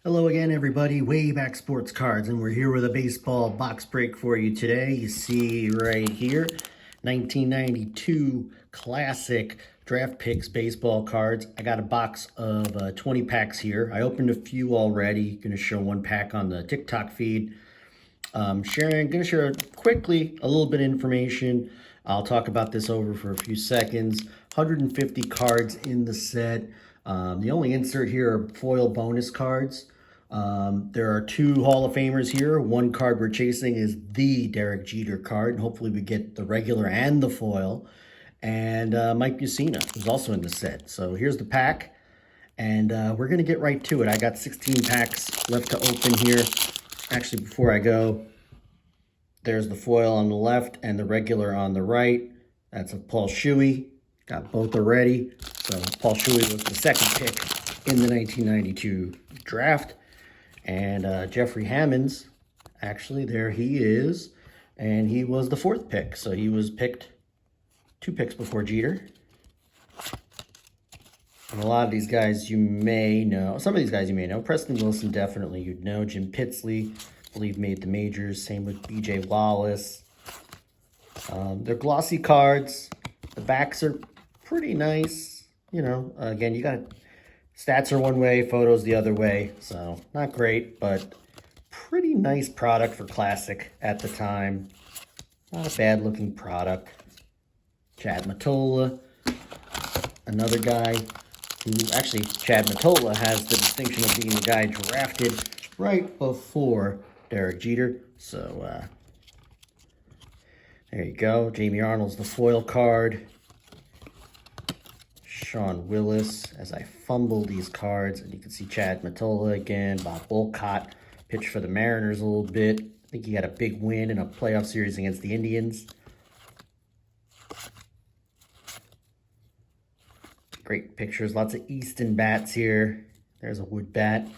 Hello again, everybody. Wayback Sports Cards, and we're here with a baseball box break for you today. You see right here, 1992 classic draft picks baseball cards. I got a box of 20 packs here. I opened a few already. Going to show one pack on the TikTok feed. Going to share quickly a little bit of information. I'll talk about this over for a few seconds. 150 cards in the set. The only insert here are foil bonus cards. There are two Hall of Famers here. One card we're chasing is the Derek Jeter card. And hopefully we get the regular and the foil. And Mike Mussina is also in the set. So here's the pack. And we're going to get right to it. I got 16 packs left to open here. Actually, before I go, there's the foil on the left and the regular on the right. That's a Paul Shuey. Got both already. So Paul Shuey was the second pick in the 1992 draft. And Jeffrey Hammonds, actually, there he is. And he was the fourth pick. So he was picked 2 picks before Jeter. And a lot of these guys you may know. Some of these guys you may know. Preston Wilson, definitely you'd know. Jim Pitsley, I believe, made the majors. Same with B.J. Wallace. They're glossy cards. The backs are pretty nice. You know, again, you got stats are one way, photos the other way. So not great, but pretty nice product for classic at the time. Not a bad looking product. Chad Mottola, another guy who actually, Chad Mottola has the distinction of being the guy drafted right before Derek Jeter. So there you go. Jamie Arnold's the foil card. Sean Willis, as I fumble these cards, and you can see Chad Mottola again. Bob Wolcott pitched for the Mariners a little bit. I think he had a big win in a playoff series against the Indians. Great pictures, lots of Easton bats here. There's a wood bat.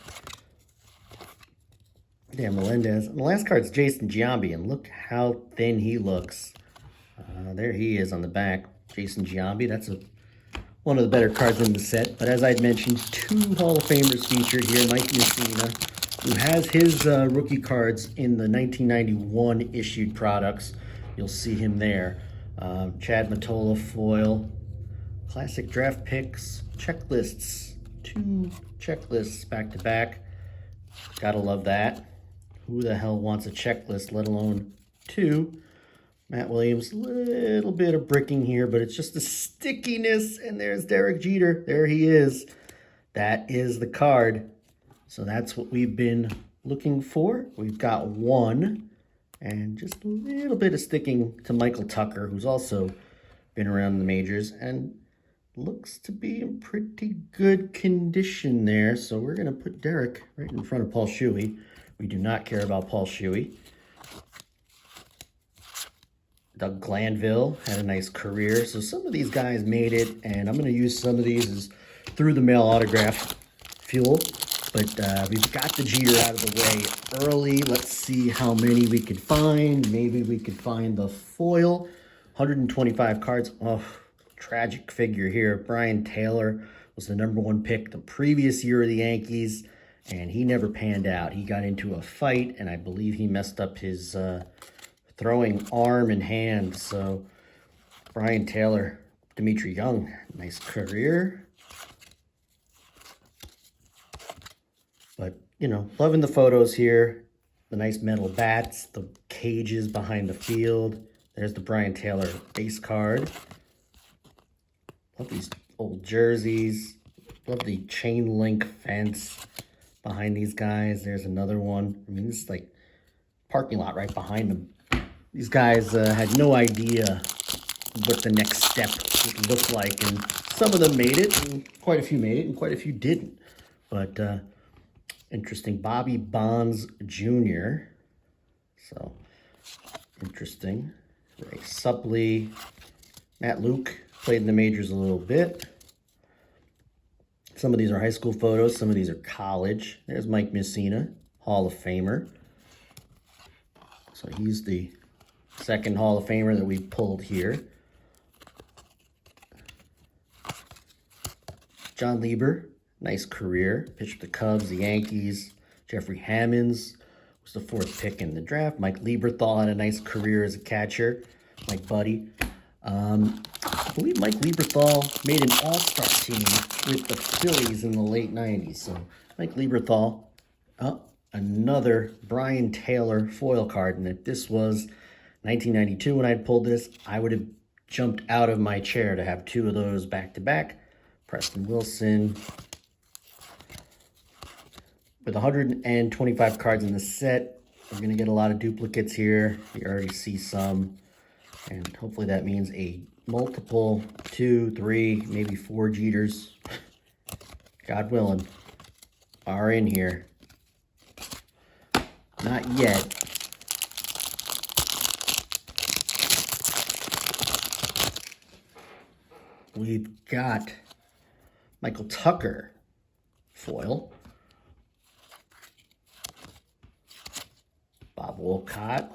Dan Melendez. And the last card's Jason Giambi, and look how thin he looks. There he is on the back. Jason Giambi, that's one of the better cards in the set. But as I'd mentioned, 2 Hall of Famers featured here. Mike Mussina, who has his rookie cards in the 1991 issued products. You'll see him there. Chad Mottola foil. Classic draft picks, checklists, 2 checklists back to back. Gotta love that. Who the hell wants a checklist, let alone 2? Matt Williams, little bit of bricking here, but it's just the stickiness. And there's Derek Jeter. There he is. That is the card. So that's what we've been looking for. We've got 1, and just a little bit of sticking to Michael Tucker, who's also been around the majors, and looks to be in pretty good condition there. So we're going to put Derek right in front of Paul Shuey. We do not care about Paul Shuey. Doug Glanville had a nice career. So some of these guys made it, and I'm going to use some of these as through-the-mail autograph fuel. But we've got the Jeter out of the way early. Let's see how many we could find. Maybe we could find the foil. 125 cards. Oh, tragic figure here. Brian Taylor was the #1 pick the previous year of the Yankees, and he never panned out. He got into a fight, and I believe he messed up his throwing arm and hand. So Brian Taylor, Dimitri Young, nice career. But, you know, loving the photos here. The nice metal bats, the cages behind the field. There's the Brian Taylor base card. Love these old jerseys. Love the chain link fence behind these guys. There's another one. I mean, this is like parking lot right behind them. These guys had no idea what the next step would look like. And some of them made it, and quite a few made it, and quite a few didn't. But interesting. Bobby Bonds Jr. So, interesting. Ray Suppley. Matt Luke played in the majors a little bit. Some of these are high school photos. Some of these are college. There's Mike Mussina, Hall of Famer. So he's the second Hall of Famer that we pulled here. John Lieber, nice career. Pitched for the Cubs, the Yankees. Jeffrey Hammonds was the 4th pick in the draft. Mike Lieberthal had a nice career as a catcher. My buddy. I believe Mike Lieberthal made an all-star team with the Phillies in the late 90s. So Mike Lieberthal, another Brian Taylor foil card. And if this was 1992 when I pulled this, I would have jumped out of my chair to have 2 of those back-to-back. Preston Wilson. With 125 cards in the set, we're going to get a lot of duplicates here. You already see some. And hopefully that means a multiple 2, 3, maybe 4 Jeters, God willing, are in here. Not yet. We've got Michael Tucker foil. Bob Wolcott.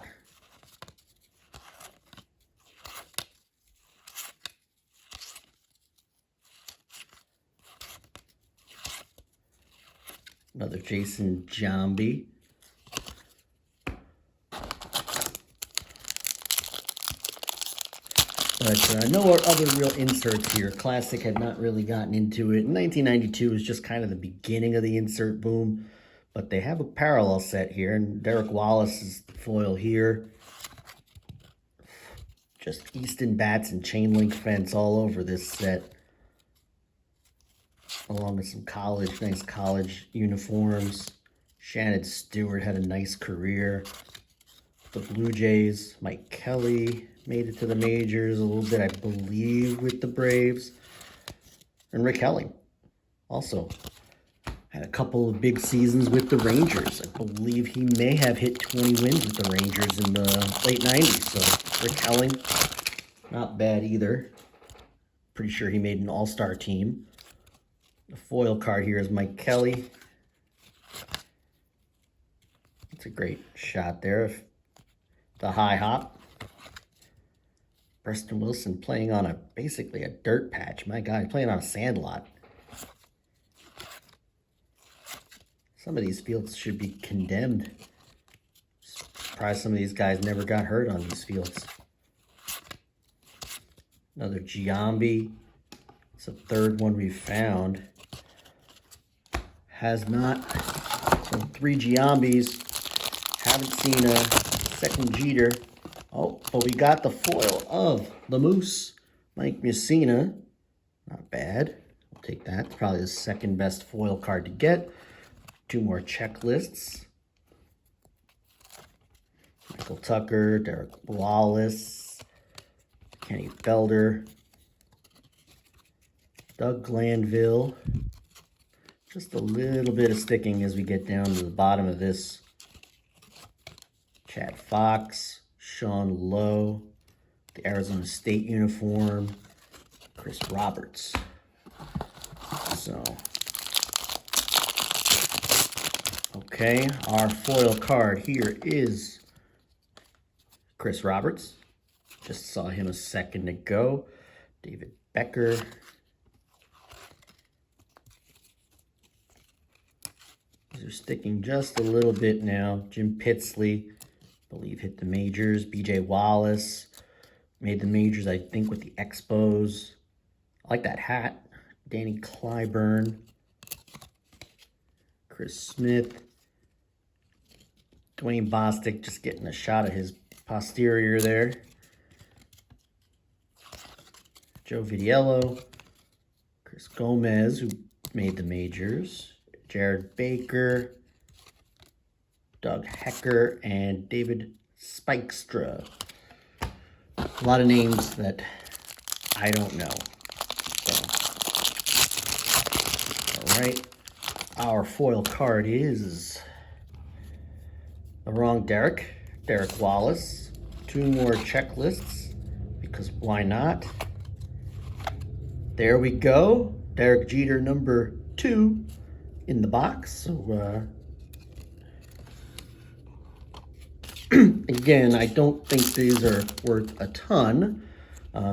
Another Jason Giambi. But no other real inserts here. Classic had not really gotten into it. 1992 was just kind of the beginning of the insert boom. But they have a parallel set here. And Derek Wallace is the foil here. Just Easton bats and chain link fence all over this set. Along with some nice college uniforms. Shannon Stewart had a nice career. The Blue Jays, Mike Kelly made it to the majors a little bit, I believe, with the Braves. And Rick Helling also had a couple of big seasons with the Rangers. I believe he may have hit 20 wins with the Rangers in the late 90s. So Rick Helling, not bad either. Pretty sure he made an all-star team. The foil card here is Mike Kelly. It's a great shot there. The high hop. Preston Wilson playing on basically a dirt patch. My God, he's playing on a sand lot. Some of these fields should be condemned. Surprised some of these guys never got hurt on these fields. Another Giambi. It's the 3rd one we found. Has not. So 3 Giambis. Haven't seen a 2nd Jeter. Oh, but we got the foil of the Moose, Mike Mussina. Not bad. I'll take that. It's probably the 2nd best foil card to get. 2 more checklists. Michael Tucker, Derek Wallace, Kenny Felder, Doug Glanville. Just a little bit of sticking as we get down to the bottom of this. Chad Fox, Sean Lowe, the Arizona State uniform, Chris Roberts. So, okay, our foil card here is Chris Roberts. Just saw him a second ago. David Becker. These are sticking just a little bit now. Jim Pitsley, I believe, hit the majors. BJ Wallace made the majors, I think, with the Expos. I like that hat. Danny Clyburn. Chris Smith. Dwayne Bostic just getting a shot of his posterior there. Joe Vitiello. Chris Gomez, who made the majors. Jared Baker. Doug Hecker, and David Spikestra. A lot of names that I don't know. So, all right. Our foil card is the wrong Derek Wallace. 2 more checklists, because why not? There we go. Derek Jeter number 2 in the box. So, again, I don't think these are worth a ton.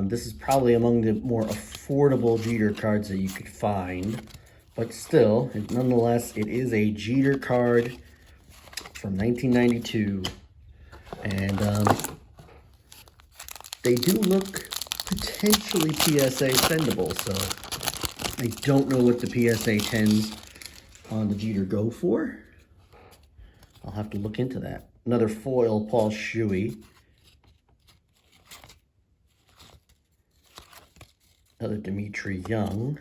This is probably among the more affordable Jeter cards that you could find. But still, nonetheless, it is a Jeter card from 1992. And they do look potentially PSA sendable, so I don't know what the PSA 10s on the Jeter go for. I'll have to look into that. Another foil Paul Shuey. Another Dimitri Young.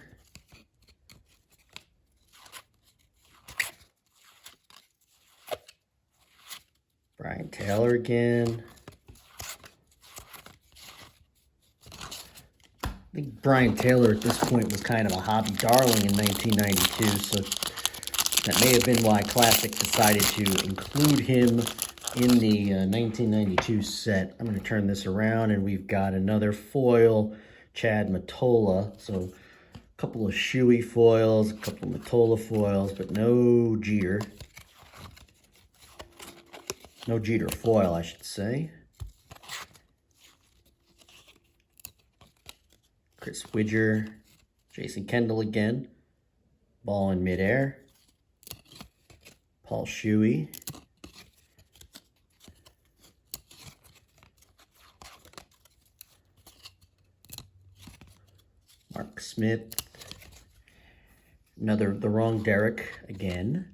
Brian Taylor again. I think Brian Taylor at this point was kind of a hobby darling in 1992, so that may have been why Classic decided to include him in the 1992 set. I'm going to turn this around, and we've got another foil, Chad Mottola. So a couple of Shuey foils, a couple of Mottola foils, but no Jeter. No Jeter foil, I should say. Chris Widger, Jason Kendall again. Ball in midair. Paul Shuey. Mark Smith. The wrong Derek again.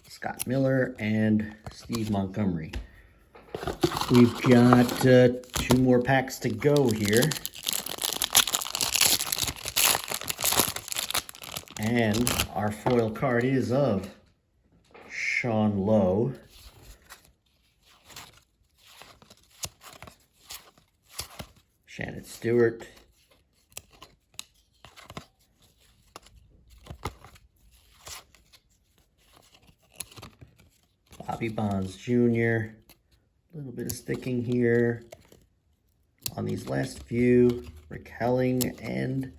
Scott Miller and Steve Montgomery. We've got 2 more packs to go here. And our foil card is of Sean Lowe. Shannon Stewart. Bobby Bonds Jr. A little bit of sticking here on these last few. Rick Helling and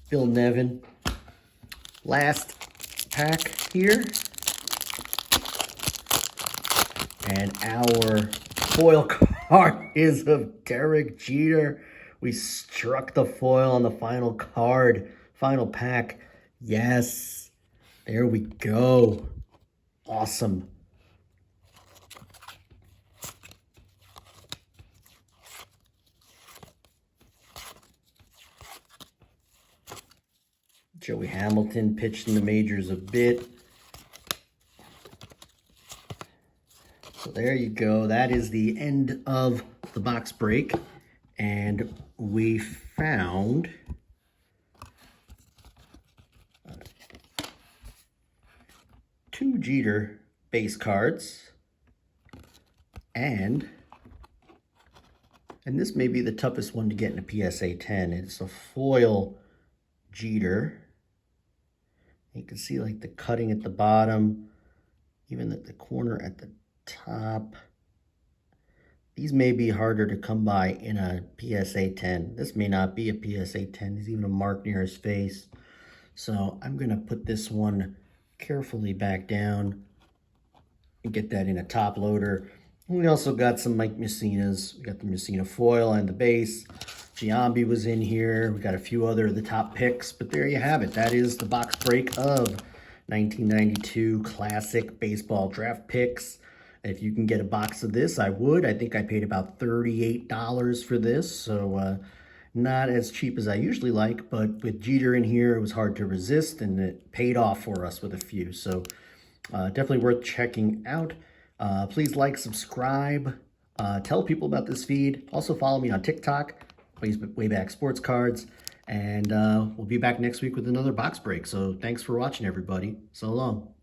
Bill Nevin. Last pack here. And our foil card is of Derek Jeter. We struck the foil on the final card, final pack. Yes, there we go. Awesome. Joey Hamilton pitched in the majors a bit. So there you go. That is the end of the box break. And we found two Jeter base cards. And this may be the toughest one to get in a PSA 10. It's a foil Jeter. You can see like the cutting at the bottom, even at the corner at the top. These may be harder to come by in a PSA 10. This may not be a PSA 10. There's even a mark near his face. So I'm going to put this one carefully back down and get that in a top loader. And we also got some Mike Mussinas. We got the Mussina foil and the base. Giambi was in here. We got a few other of the top picks, but there you have it. That is the box break of 1992 Classic Baseball Draft Picks. If you can get a box of this, I would. I think I paid about $38 for this, so not as cheap as I usually like, but with Jeter in here, it was hard to resist, and it paid off for us with a few. So definitely worth checking out. Please like, subscribe, tell people about this feed. Also follow me on TikTok, Waybacksportscards, and we'll be back next week with another box break. So thanks for watching, everybody. So long.